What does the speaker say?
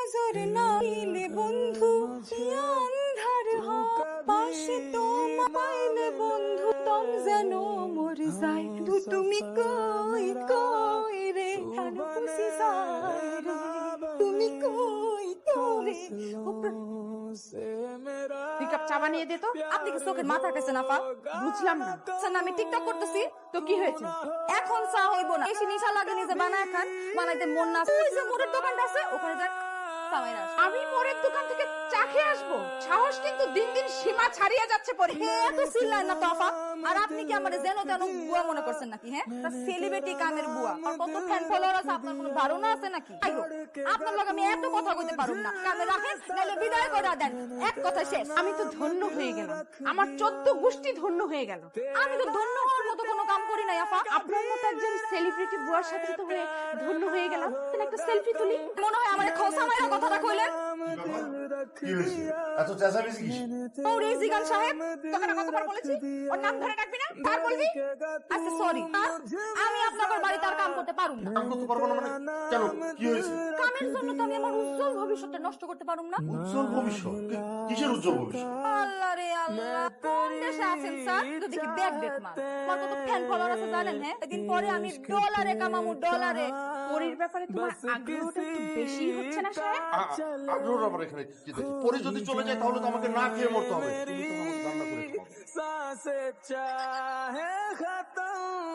নজর না দিলে বন্ধু আন্ধার হয় পাশে তোমায় পাইলে বন্ধু তম যেন মরে যায় তুমি কই কই রে কেন খুশি যায় রে তুমি কই তোরে তুই কাপ চা বানিয়ে দে তো। আপনি কি চোখের মাথা কাছে না পা বুঝলাম না। না আমি টিকটক করতেছি তো কি হয়েছে? এখন চা হইব না বেশি নিশা লাগে নিজে বানায় খান বানাইতে মন না ওই যে মোড়ের দোকানটা আছে ওখানে যান সামাইরা আমি মোড়ের দোকান থেকে চা খেয়ে আসবো? সাহস কিন্তু দিন দিন সীমা ছাড়িয়ে যাচ্ছে পরি। এত চিল্লায় না তোফা আর আপনি কি আমারে যেন তেন বুয়া মনে করছেন নাকি হ্যাঁ সেলিব্রিটি কামের বুয়া আর কত ফ্যান ফলোয়ার আছে আপনার কোনো ধারণা আছে নাকি আই হোক, আপনার লগে আমি এত কথা কইতে পারুম না কামে রাখেন নাহলে বিদায় করে দেন এক কথা শেষ আমি তো ধন্য হয়ে গেলাম, আমার 14 গোষ্ঠী ধন্য হয়ে গেল। আমি তো ধন্য হওয়ার মতো কোনো কাম করি নাই আপা আপনার মতো একজন সেলিব্রিটি বুয়ার সাথে তো হয়ে ধন্য হয়ে গেলাম। তাহলে একটা সেলফি তুলি। মনে হয় আমার খোসা মাইরা কথাটা কইলেন কি হয়েছে এত চেঁচামেচি কিসের? ও রেজিগান সাহেব তোকে না কতবার বলেছি ওর নাম ধরে ডাকবি না, তার বলবি। আচ্ছা সরি আমি আপনাদের বাড়িতে আর কাম করতে পারুম না কাম করতে পারবো না মানে কেন কি হয়েছে? কামের জন্য তো আমি আমার উজ্জ্বল ভবিষ্যৎটা নষ্ট করতে পারুম না উজ্জ্বল ভবিষ্যৎ কিসের উজ্জ্বল ভবিষ্যৎ? আল্লাহ রে আল্লাহ কোন দেশে আছেন স্যার তো দেখি ব্যাক ডেট মান আমার কত ফ্যান ফলোয়ার আছে জানেন হ্যাঁ একদিন পরে আমি ডলারে কামামু ডলারে পরির ব্যাপারে তোমার আগ্রহটা একটু বেশি হচ্ছে না সাহেব? আগ্রহ আবার এখানে কি দেখি? পরে যদি চলে যায় তাহলে তো আমাকে না খেয়ে মরতে হবে। তুমি তো আমাকে রান্না করে খাওয়াবে। सांसें चाहे खत्म